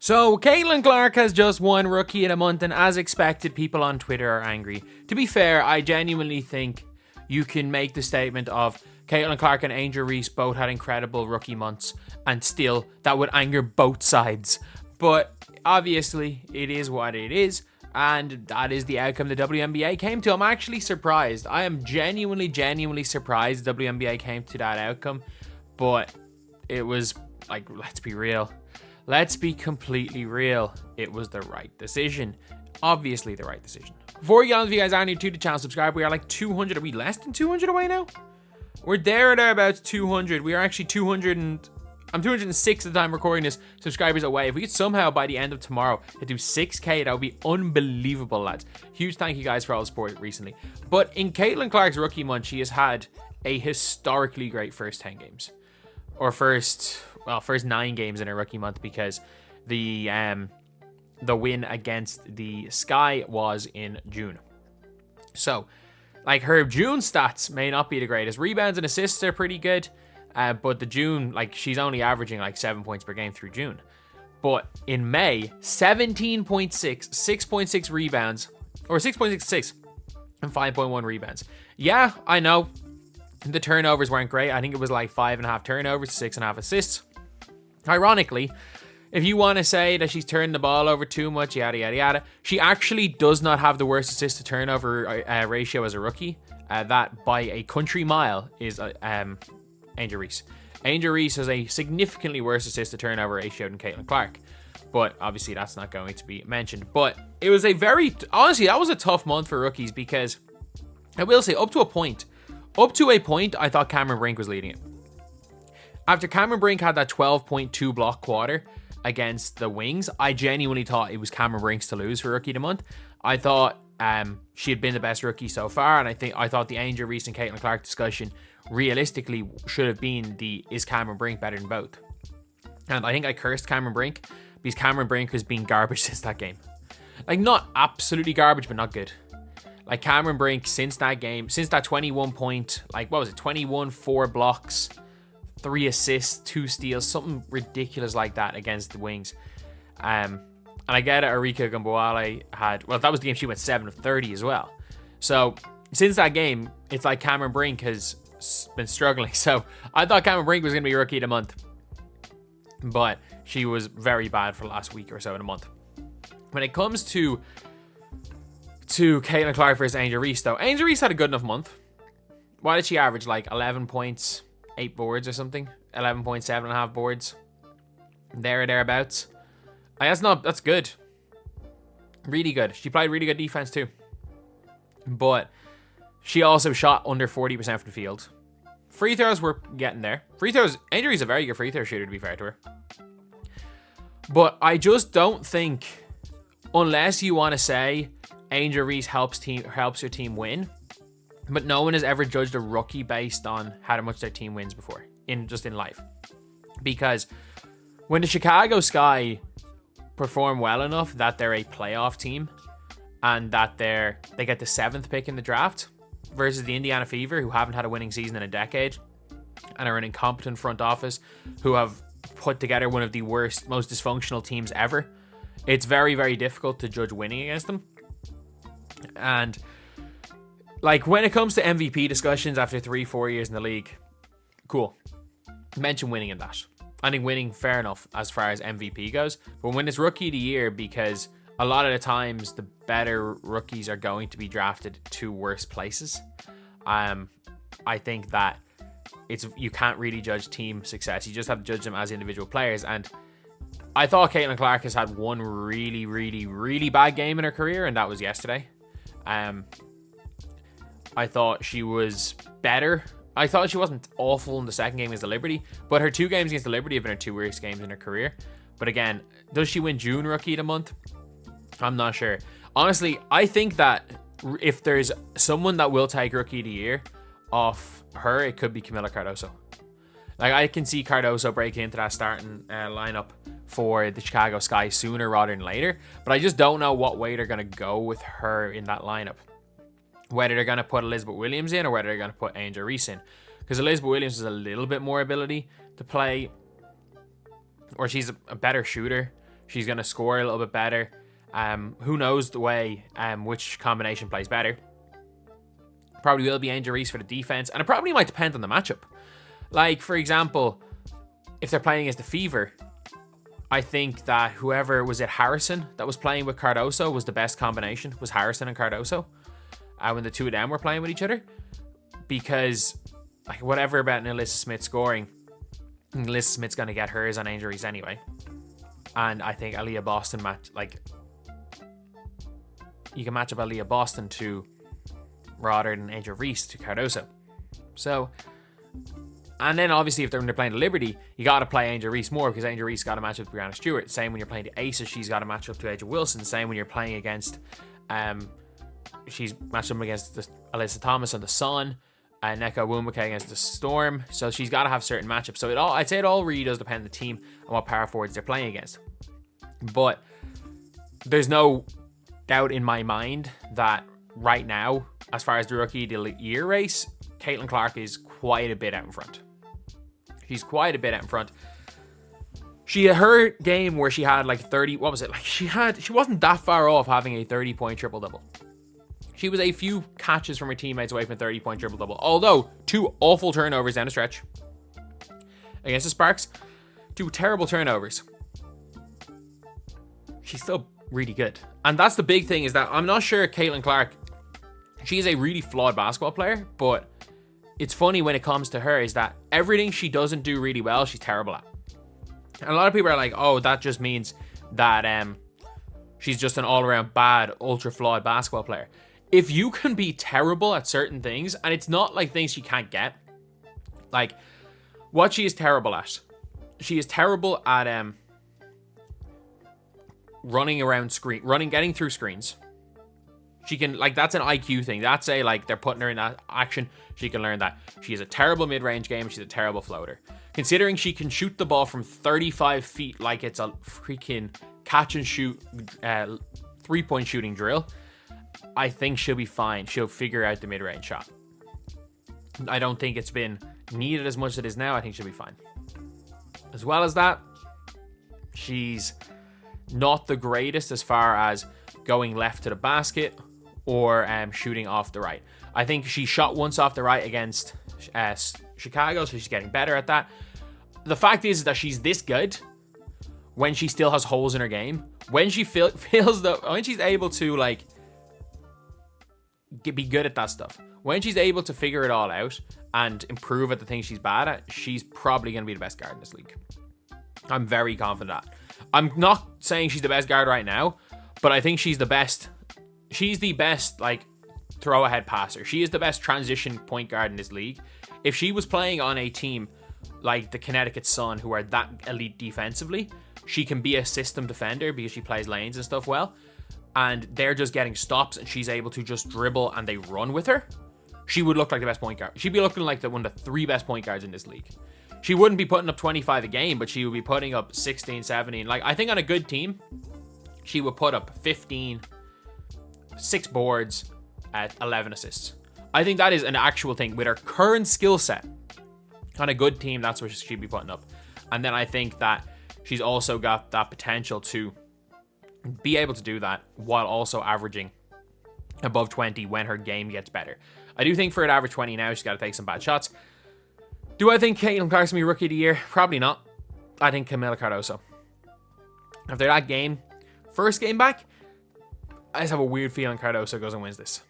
So, Caitlin Clark has just won Rookie of the Month, and as expected, people on Twitter are angry. To be fair, I genuinely think you can make the statement of Caitlin Clark and Angel Reese both had incredible rookie months, and still, that would anger both sides. But, obviously, it is what it is, and that is the outcome the WNBA came to. I'm actually surprised. I am genuinely surprised the WNBA came to that outcome, but it was, like, let's be real. Let's be completely real. It was the right decision. Obviously the right decision. Before we get on, if you guys are new to the channel, subscribe. We are like 200. Are we less than 200 away now? We're there or thereabouts 200. We are actually 200 and... I'm 206 at the time recording this subscribers away. If we could somehow, by the end of tomorrow, to do 6K, that would be unbelievable, lads. Huge thank you guys for all the support recently. But in Caitlin Clark's rookie month, she has had a historically great first 10 games. Or first 9 games in her rookie month, because the win against the Sky was in June. So, like, her June stats may not be the greatest. Rebounds and assists are pretty good, but the June, like, she's only averaging like 7 points per game through June. But in May, 17.6, 6.6 rebounds, or 6.66, and 5.1 rebounds. Yeah, I know the turnovers weren't great. I think it was like 5.5 turnovers, 6.5 assists. Ironically, if you want to say that she's turned the ball over too much, yada, yada, yada, she actually does not have the worst assist to turnover ratio as a rookie. That, by a country mile, is Angel Reese. Angel Reese has a significantly worse assist to turnover ratio than Caitlin Clark. But obviously that's not going to be mentioned. But it was honestly, that was a tough month for rookies, because I will say, up to a point, I thought Cameron Brink was leading it. After Cameron Brink had that 12.2 block quarter against the Wings, I genuinely thought it was Cameron Brink's to lose for Rookie of the Month. I thought she had been the best rookie so far, and I thought the Angel Reese and Caitlin Clark discussion realistically should have been is Cameron Brink better than both? And I think I cursed Cameron Brink because Cameron Brink has been garbage since that game. Like, not absolutely garbage, but not good. Like, Cameron Brink, since that game, since that 21 point, like, what was it, 21, 4 blocks, 3 assists, 2 steals, something ridiculous like that against the Wings. And I get it, Arika Gumboale had, well, that was the game she went 7 of 30 as well. So, since that game, it's like Cameron Brink has been struggling. So, I thought Cameron Brink was going to be Rookie of the Month. But she was very bad for the last week or so in a month. When it comes to Caitlin Clark versus Angel Reese, though, Angel Reese had a good enough month. Why did she average like 11 points, 8 boards or something? 11.7.5 boards. Thereabouts. That's good. Really good. She played really good defense too. But she also shot under 40% from the field. Free throws were getting there. Free throws, Angel Reese is a very good free throw shooter, to be fair to her. But I just don't think, unless you want to say Angel Reese helps your team win, but no one has ever judged a rookie based on how much their team wins before, in life. Because when the Chicago Sky perform well enough that they're a playoff team and that they get the 7th pick in the draft versus the Indiana Fever, who haven't had a winning season in a decade and are an incompetent front office who have put together one of the worst, most dysfunctional teams ever, it's very, very difficult to judge winning against them. And like, when it comes to MVP discussions after 3-4 years in the league, cool. Mention winning in that. I think winning, fair enough as far as MVP goes. But when it's Rookie of the Year, because a lot of the times the better rookies are going to be drafted to worse places, I think that you can't really judge team success. You just have to judge them as individual players. And I thought Caitlin Clark has had one really, really, really bad game in her career, and that was yesterday. I thought she was better. I thought she wasn't awful in the second game against the Liberty, but her 2 games against the Liberty have been her 2 worst games in her career. But again, does she win June Rookie of the Month? I'm not sure. Honestly, I think that if there's someone that will take Rookie of the Year off her, it could be Camila Cardoso. Like, I can see Cardoso breaking into that starting lineup for the Chicago Sky sooner rather than later, but I just don't know what way they're going to go with her in that lineup. Whether they're going to put Elizabeth Williams in or whether they're going to put Angel Reese in. Because Elizabeth Williams has a little bit more ability to play, or she's a better shooter. She's going to score a little bit better. Who knows the way which combination plays better. Probably will be Angel Reese for the defense, and it probably might depend on the matchup. Like, for example, if they're playing against the Fever, I think that whoever was it, Harrison, that was playing with Cardoso was the best combination, was Harrison and Cardoso, when the two of them were playing with each other. Because, like, whatever about Alyssa Smith scoring, Alyssa Smith's going to get hers on Angel Reese anyway. And I think Aaliyah Boston you can match up Aaliyah Boston to rather than Angel Reese to Cardoso. So, and then obviously if they're playing the Liberty, you got to play Angel Reese more because Angel Reese got to match up to Breanna Stewart. Same when you're playing the Aces, she's got to match up to Aja Wilson. Same when you're playing against, she's matched up against Alyssa Thomas on the Sun, and Neko Wumake against the Storm. So she's got to have certain matchups. So I'd say it all really does depend on the team and what power forwards they're playing against. But there's no doubt in my mind that right now, as far as the Rookie of the Year race, Caitlin Clark is quite a bit out in front. She's quite a bit out in front. Her game where she had like 30, what was it? Like she wasn't that far off having a 30-point triple-double. She was a few catches from her teammates away from a 30-point triple-double. Although, 2 awful turnovers down the stretch against the Sparks. 2 terrible turnovers. She's still really good. And that's the big thing, is that I'm not sure Caitlin Clark, she's a really flawed basketball player, but it's funny when it comes to her is that everything she doesn't do really well, she's terrible at. And a lot of people are like, oh, that just means that she's just an all-around bad, ultra-flawed basketball player. If you can be terrible at certain things, and it's not like things she can't get, like what she is terrible at. She is terrible at getting through screens. She can, like, that's an IQ thing. That's they're putting her in that action. She can learn that. She has a terrible mid-range game. She's a terrible floater. Considering she can shoot the ball from 35 feet like it's a freaking catch and shoot 3-point shooting drill, I think she'll be fine. She'll figure out the mid-range shot. I don't think it's been needed as much as it is now. I think she'll be fine. As well as that, she's not the greatest as far as going left to the basket or shooting off the right. I think she shot once off the right against Chicago, so she's getting better at that. The fact is that she's this good when she still has holes in her game. When she when she's able to be good at that stuff. When she's able to figure it all out and improve at the things she's bad at, she's probably going to be the best guard in this league. I'm very confident of that. I'm not saying she's the best guard right now, but I think she's the best. She's the best, throw ahead passer. She is the best transition point guard in this league. If she was playing on a team like the Connecticut Sun, who are that elite defensively, she can be a system defender because she plays lanes and stuff well. And they're just getting stops and she's able to just dribble and they run with her. She would look like the best point guard. She'd be looking like one of the 3 best point guards in this league. She wouldn't be putting up 25 a game, but she would be putting up 16, 17. I think on a good team, she would put up 15, 6 boards at 11 assists. I think that is an actual thing. With her current skill set, on a good team, that's what she'd be putting up. And then I think that she's also got that potential to be able to do that while also averaging above 20 when her game gets better. I do think for an average 20 now, she's got to take some bad shots. Do I think Caitlin Clark's going to be Rookie of the Year? Probably not. I think Camila Cardoso. After that game, first game back, I just have a weird feeling Cardoso goes and wins this.